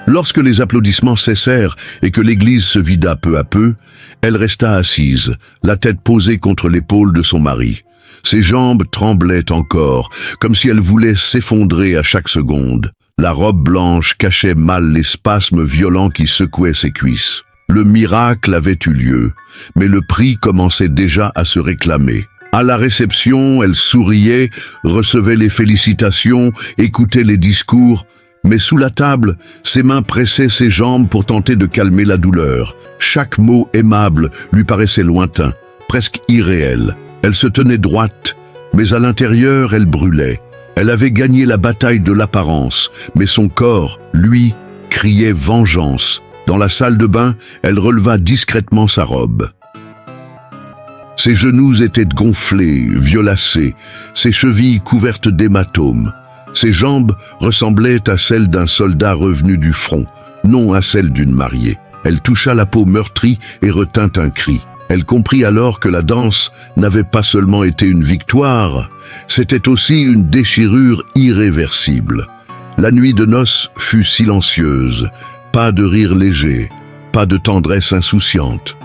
[SPEAKER 1] Lorsque les applaudissements cessèrent et que l'église se vida peu à peu, elle resta assise, la tête posée contre l'épaule de son mari. Ses jambes tremblaient encore, comme si elle voulait s'effondrer à chaque seconde. La robe blanche cachait mal les spasmes violents qui secouaient ses cuisses. Le miracle avait eu lieu, mais le prix commençait déjà à se réclamer. À la réception, elle souriait, recevait les félicitations, écoutait les discours, mais sous la table, ses mains pressaient ses jambes pour tenter de calmer la douleur. Chaque mot aimable lui paraissait lointain, presque irréel. Elle se tenait droite, mais à l'intérieur, elle brûlait. Elle avait gagné la bataille de l'apparence, mais son corps, lui, criait vengeance. Dans la salle de bain, elle releva discrètement sa robe. Ses genoux étaient gonflés, violacés, ses chevilles couvertes d'hématomes. Ses jambes ressemblaient à celles d'un soldat revenu du front, non à celles d'une mariée. Elle toucha la peau meurtrie et retint un cri. Elle comprit alors que la danse n'avait pas seulement été une victoire, c'était aussi une déchirure irréversible. La nuit de noces fut silencieuse, pas de rire léger, pas de tendresse insouciante.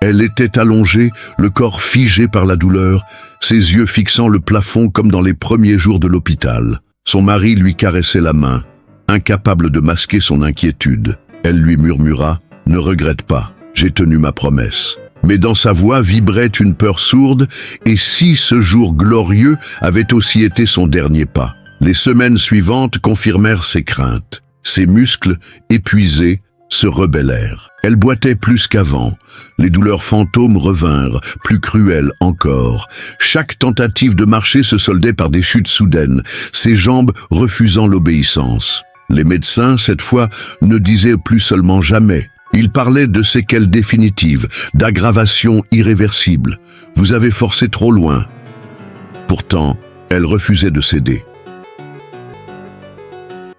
[SPEAKER 1] Elle était allongée, le corps figé par la douleur, ses yeux fixant le plafond comme dans les premiers jours de l'hôpital. Son mari lui caressait la main, incapable de masquer son inquiétude. Elle lui murmura « Ne regrette pas, j'ai tenu ma promesse ». Mais dans sa voix vibrait une peur sourde, et si ce jour glorieux avait aussi été son dernier pas. Les semaines suivantes confirmèrent ses craintes. Ses muscles, épuisés, se rebellèrent. Elle boitait plus qu'avant. Les douleurs fantômes revinrent, plus cruelles encore. Chaque tentative de marcher se soldait par des chutes soudaines, ses jambes refusant l'obéissance. Les médecins, cette fois, ne disaient plus seulement jamais. Ils parlaient de séquelles définitives, d'aggravations irréversibles. Vous avez forcé trop loin. Pourtant, elle refusait de céder.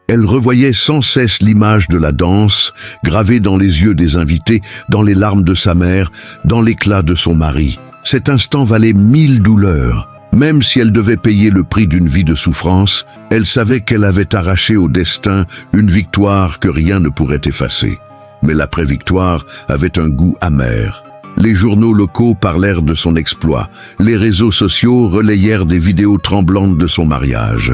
[SPEAKER 1] Elle revoyait sans cesse l'image de la danse, gravée dans les yeux des invités, dans les larmes de sa mère, dans l'éclat de son mari. Cet instant valait 1000 douleurs. Même si elle devait payer le prix d'une vie de souffrance, elle savait qu'elle avait arraché au destin une victoire que rien ne pourrait effacer. Mais l'après-victoire avait un goût amer. Les journaux locaux parlèrent de son exploit. Les réseaux sociaux relayèrent des vidéos tremblantes de son mariage.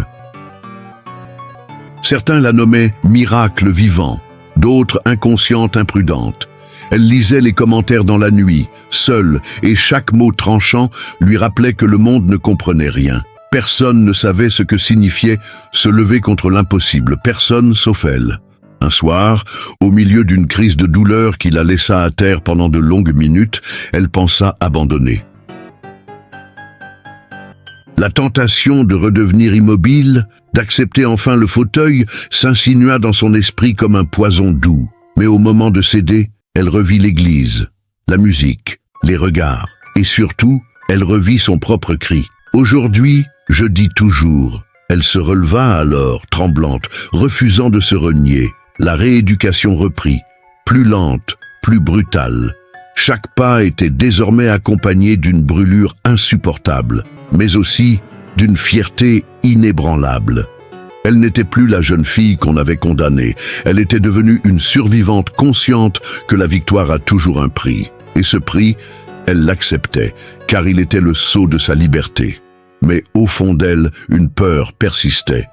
[SPEAKER 1] Certains la nommaient « miracle vivant », d'autres « inconsciente imprudente ». Elle lisait les commentaires dans la nuit, seule, et chaque mot tranchant lui rappelait que le monde ne comprenait rien. Personne ne savait ce que signifiait se lever contre l'impossible, personne sauf elle. Un soir, au milieu d'une crise de douleur qui la laissa à terre pendant de longues minutes, elle pensa abandonner. La tentation de redevenir immobile, d'accepter enfin le fauteuil, s'insinua dans son esprit comme un poison doux. Mais au moment de céder, elle revit l'église, la musique, les regards, et surtout, elle revit son propre cri. « Aujourd'hui, je dis toujours ». Elle se releva alors, tremblante, refusant de se renier. La rééducation reprit, plus lente, plus brutale. Chaque pas était désormais accompagné d'une brûlure insupportable, mais aussi d'une fierté inébranlable. Elle n'était plus la jeune fille qu'on avait condamnée. Elle était devenue une survivante consciente que la victoire a toujours un prix. Et ce prix, elle l'acceptait, car il était le sceau de sa liberté. Mais au fond d'elle, une peur persistait.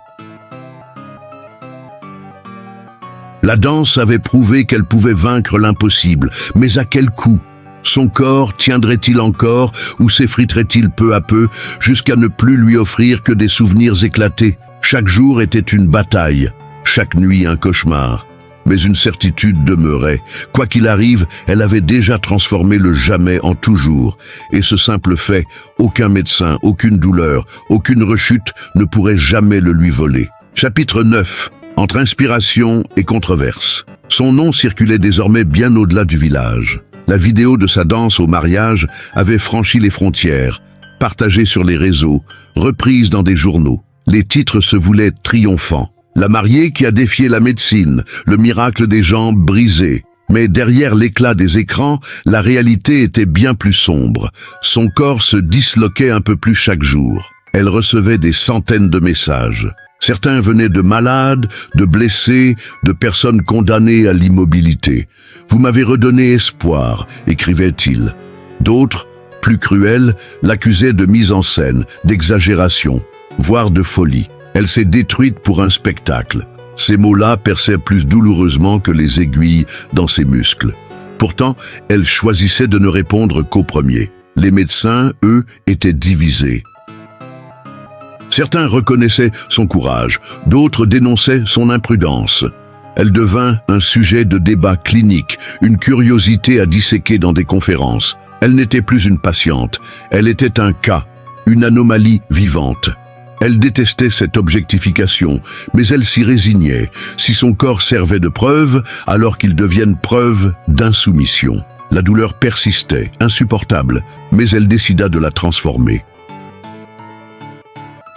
[SPEAKER 1] La danse avait prouvé qu'elle pouvait vaincre l'impossible, mais à quel coût? Son corps tiendrait-il encore ou s'effriterait-il peu à peu jusqu'à ne plus lui offrir que des souvenirs éclatés? Chaque jour était une bataille, chaque nuit un cauchemar. Mais une certitude demeurait. Quoi qu'il arrive, elle avait déjà transformé le jamais en toujours. Et ce simple fait, aucun médecin, aucune douleur, aucune rechute ne pourrait jamais le lui voler. Chapitre 9. Entre inspiration et controverse. Son nom circulait désormais bien au-delà du village. La vidéo de sa danse au mariage avait franchi les frontières, partagée sur les réseaux, reprise dans des journaux. Les titres se voulaient triomphants. La mariée qui a défié la médecine, le miracle des jambes brisées. Mais derrière l'éclat des écrans, la réalité était bien plus sombre. Son corps se disloquait un peu plus chaque jour. Elle recevait des centaines de messages. Certains venaient de malades, de blessés, de personnes condamnées à l'immobilité. « Vous m'avez redonné espoir », écrivait-il. D'autres, plus cruels, l'accusaient de mise en scène, d'exagération, voire de folie. Elle s'est détruite pour un spectacle. Ces mots-là perçaient plus douloureusement que les aiguilles dans ses muscles. Pourtant, elle choisissait de ne répondre qu'au premier. Les médecins, eux, étaient divisés. Certains reconnaissaient son courage, d'autres dénonçaient son imprudence. Elle devint un sujet de débat clinique, une curiosité à disséquer dans des conférences. Elle n'était plus une patiente, elle était un cas, une anomalie vivante. Elle détestait cette objectification, mais elle s'y résignait, si son corps servait de preuve, alors qu'il devienne preuve d'insoumission. La douleur persistait, insupportable, mais elle décida de la transformer.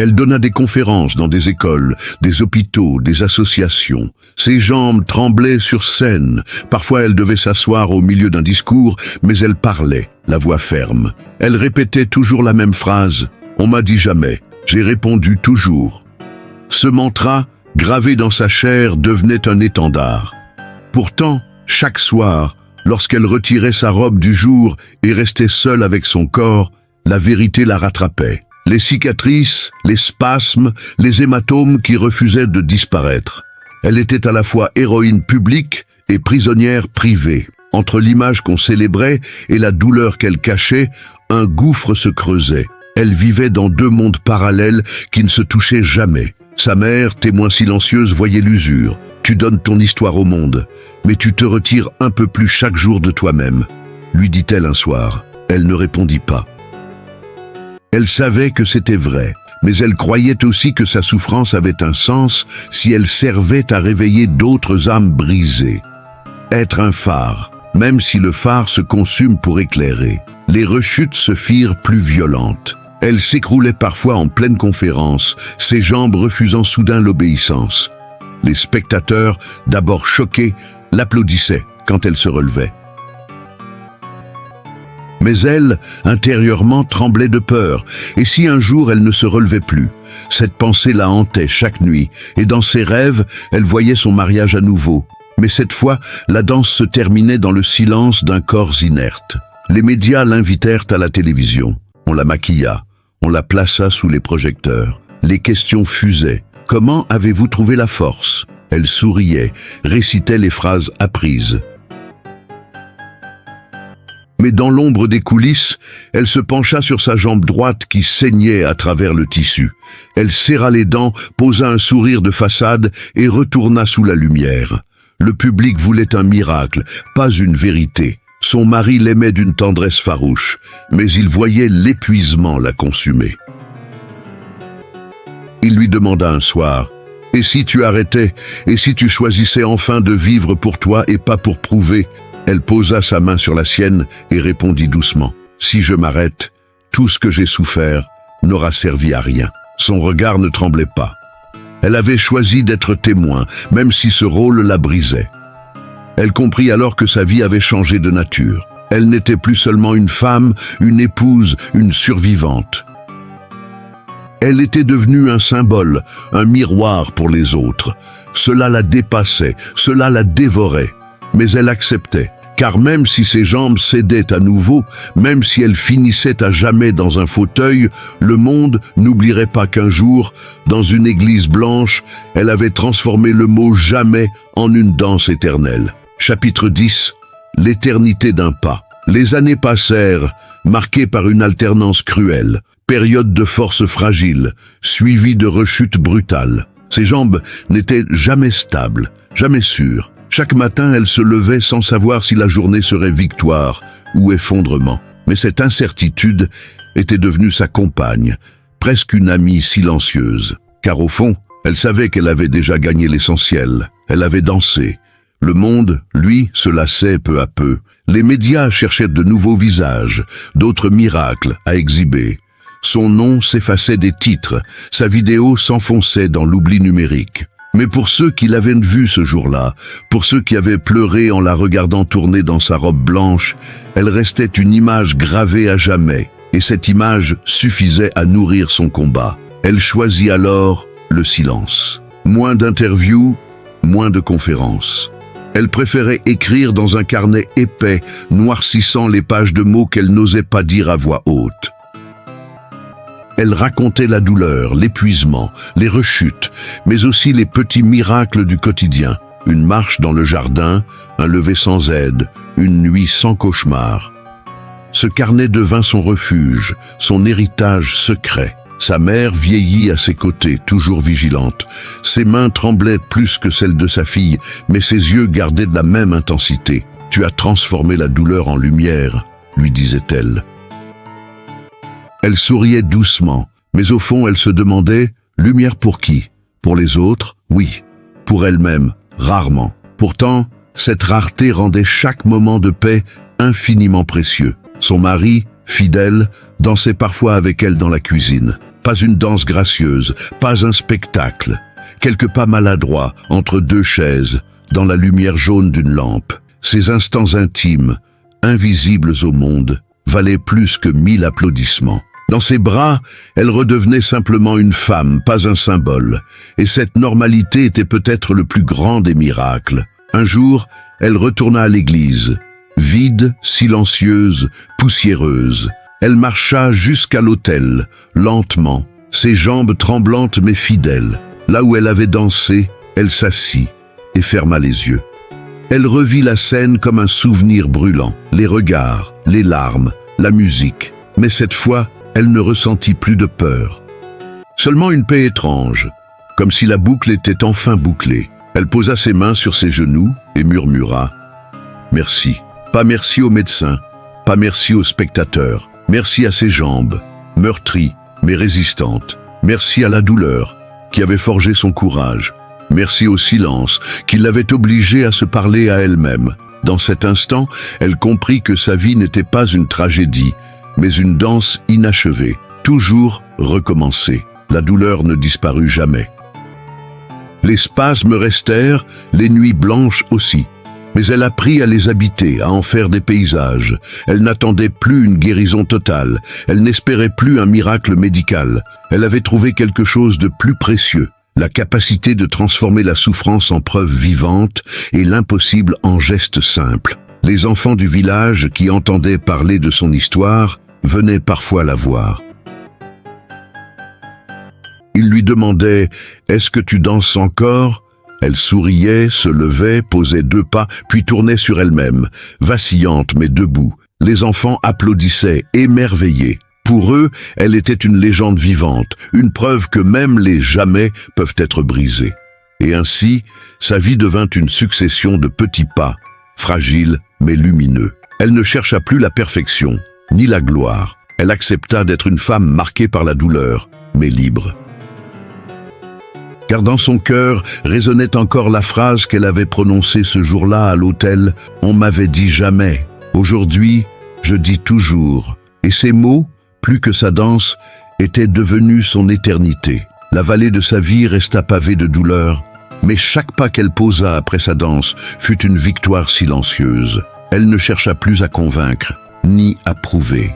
[SPEAKER 1] Elle donna des conférences dans des écoles, des hôpitaux, des associations. Ses jambes tremblaient sur scène. Parfois, elle devait s'asseoir au milieu d'un discours, mais elle parlait, la voix ferme. Elle répétait toujours la même phrase. « On m'a dit jamais. J'ai répondu toujours. » Ce mantra, gravé dans sa chair, devenait un étendard. Pourtant, chaque soir, lorsqu'elle retirait sa robe du jour et restait seule avec son corps, la vérité la rattrapait. Les cicatrices, les spasmes, les hématomes qui refusaient de disparaître. Elle était à la fois héroïne publique et prisonnière privée. Entre l'image qu'on célébrait et la douleur qu'elle cachait, un gouffre se creusait. Elle vivait dans deux mondes parallèles qui ne se touchaient jamais. Sa mère, témoin silencieuse, voyait l'usure. Tu donnes ton histoire au monde, mais tu te retires un peu plus chaque jour de toi-même, lui dit-elle un soir. Elle ne répondit pas. Elle savait que c'était vrai, mais elle croyait aussi que sa souffrance avait un sens si elle servait à réveiller d'autres âmes brisées. Être un phare, même si le phare se consume pour éclairer. Les rechutes se firent plus violentes. Elle s'écroulait parfois en pleine conférence, ses jambes refusant soudain l'obéissance. Les spectateurs, d'abord choqués, l'applaudissaient quand elle se relevait. Mais elle, intérieurement, tremblait de peur, et si un jour elle ne se relevait plus, cette pensée la hantait chaque nuit, et dans ses rêves, elle voyait son mariage à nouveau. Mais cette fois, la danse se terminait dans le silence d'un corps inerte. Les médias l'invitèrent à la télévision. On la maquilla, on la plaça sous les projecteurs. Les questions fusaient. Comment avez-vous trouvé la force? Elle souriait, récitait les phrases apprises. Mais dans l'ombre des coulisses, elle se pencha sur sa jambe droite qui saignait à travers le tissu. Elle serra les dents, posa un sourire de façade et retourna sous la lumière. Le public voulait un miracle, pas une vérité. Son mari l'aimait d'une tendresse farouche, mais il voyait l'épuisement la consumer. Il lui demanda un soir, « Et si tu arrêtais, et si tu choisissais enfin de vivre pour toi et pas pour prouver ?» Elle posa sa main sur la sienne et répondit doucement, « Si je m'arrête, tout ce que j'ai souffert n'aura servi à rien. » Son regard ne tremblait pas. Elle avait choisi d'être témoin, même si ce rôle la brisait. Elle comprit alors que sa vie avait changé de nature. Elle n'était plus seulement une femme, une épouse, une survivante. Elle était devenue un symbole, un miroir pour les autres. Cela la dépassait, cela la dévorait. Mais elle acceptait, car même si ses jambes cédaient à nouveau, même si elle finissait à jamais dans un fauteuil, le monde n'oublierait pas qu'un jour, dans une église blanche, elle avait transformé le mot « jamais » en une danse éternelle. Chapitre 10. L'éternité d'un pas. Les années passèrent, marquées par une alternance cruelle, période de force fragile, suivie de rechutes brutales. Ses jambes n'étaient jamais stables, jamais sûres. Chaque matin, elle se levait sans savoir si la journée serait victoire ou effondrement. Mais cette incertitude était devenue sa compagne, presque une amie silencieuse. Car au fond, elle savait qu'elle avait déjà gagné l'essentiel. Elle avait dansé. Le monde, lui, se lassait peu à peu. Les médias cherchaient de nouveaux visages, d'autres miracles à exhiber. Son nom s'effaçait des titres, sa vidéo s'enfonçait dans l'oubli numérique. Mais pour ceux qui l'avaient vue ce jour-là, pour ceux qui avaient pleuré en la regardant tourner dans sa robe blanche, elle restait une image gravée à jamais, et cette image suffisait à nourrir son combat. Elle choisit alors le silence. Moins d'interviews, moins de conférences. Elle préférait écrire dans un carnet épais, noircissant les pages de mots qu'elle n'osait pas dire à voix haute. Elle racontait la douleur, l'épuisement, les rechutes, mais aussi les petits miracles du quotidien. Une marche dans le jardin, un lever sans aide, une nuit sans cauchemar. Ce carnet devint son refuge, son héritage secret. Sa mère vieillit à ses côtés, toujours vigilante. Ses mains tremblaient plus que celles de sa fille, mais ses yeux gardaient de la même intensité. « Tu as transformé la douleur en lumière », lui disait-elle. Elle souriait doucement, mais au fond elle se demandait, lumière pour qui? Pour les autres, oui. Pour elle-même, rarement. Pourtant, cette rareté rendait chaque moment de paix infiniment précieux. Son mari, fidèle, dansait parfois avec elle dans la cuisine. Pas une danse gracieuse, pas un spectacle. Quelques pas maladroits entre deux chaises, dans la lumière jaune d'une lampe. Ces instants intimes, invisibles au monde, valaient plus que 1000 applaudissements. Dans ses bras, elle redevenait simplement une femme, pas un symbole. Et cette normalité était peut-être le plus grand des miracles. Un jour, elle retourna à l'église, vide, silencieuse, poussiéreuse. Elle marcha jusqu'à l'autel, lentement, ses jambes tremblantes mais fidèles. Là où elle avait dansé, elle s'assit et ferma les yeux. Elle revit la scène comme un souvenir brûlant, les regards, les larmes, la musique. Mais cette fois, elle ne ressentit plus de peur. Seulement une paix étrange, comme si la boucle était enfin bouclée. Elle posa ses mains sur ses genoux et murmura « Merci. Pas merci aux médecins, pas merci aux spectateurs. Merci à ses jambes, meurtries mais résistantes. Merci à la douleur qui avait forgé son courage. Merci au silence qui l'avait obligée à se parler à elle-même. Dans cet instant, elle comprit que sa vie n'était pas une tragédie, mais une danse inachevée, toujours recommencée. La douleur ne disparut jamais. Les spasmes restèrent, les nuits blanches aussi. Mais elle apprit à les habiter, à en faire des paysages. Elle n'attendait plus une guérison totale. Elle n'espérait plus un miracle médical. Elle avait trouvé quelque chose de plus précieux. La capacité de transformer la souffrance en preuve vivante et l'impossible en geste simple. Les enfants du village qui entendaient parler de son histoire venaient parfois la voir. Ils lui demandaient « Est-ce que tu danses encore ?» Elle souriait, se levait, posait 2 pas, puis tournait sur elle-même, vacillante mais debout. Les enfants applaudissaient, émerveillés. Pour eux, elle était une légende vivante, une preuve que même les jamais peuvent être brisés. Et ainsi, sa vie devint une succession de petits pas, fragiles mais lumineux. Elle ne chercha plus la perfection, ni la gloire. Elle accepta d'être une femme marquée par la douleur, mais libre. Car dans son cœur résonnait encore la phrase qu'elle avait prononcée ce jour-là à l'hôtel « On m'avait dit jamais ». Aujourd'hui, je dis toujours. Et ces mots, plus que sa danse, étaient devenus son éternité. La vallée de sa vie resta pavée de douleur, mais chaque pas qu'elle posa après sa danse fut une victoire silencieuse. Elle ne chercha plus à convaincre, ni à prouver.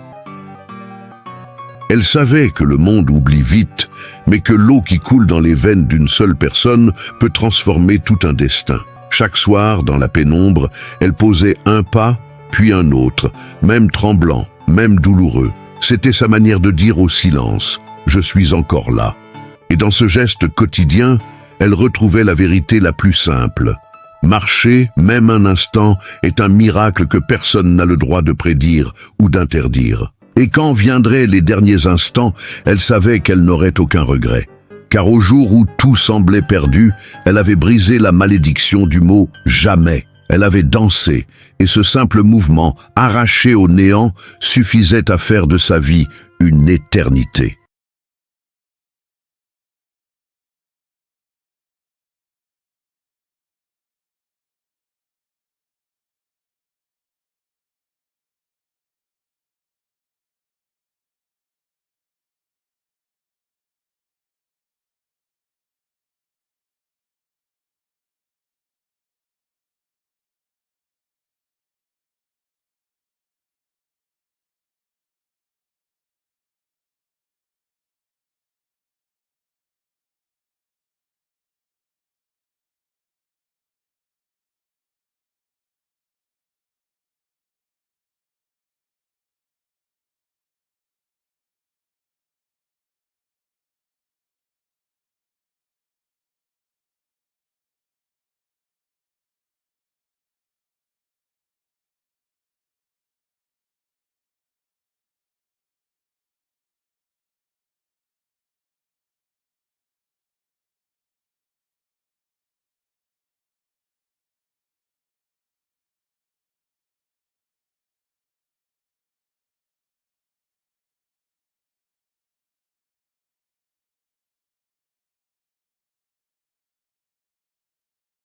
[SPEAKER 1] Elle savait que le monde oublie vite, mais que l'eau qui coule dans les veines d'une seule personne peut transformer tout un destin. Chaque soir, dans la pénombre, elle posait un pas, puis un autre, même tremblant, même douloureux. C'était sa manière de dire au silence « Je suis encore là ». Et dans ce geste quotidien, elle retrouvait la vérité la plus simple. Marcher, même un instant, est un miracle que personne n'a le droit de prédire ou d'interdire. Et quand viendraient les derniers instants, elle savait qu'elle n'aurait aucun regret. Car au jour où tout semblait perdu, elle avait brisé la malédiction du mot « jamais ». Elle avait dansé, et ce simple mouvement, arraché au néant, suffisait à faire de sa vie une éternité.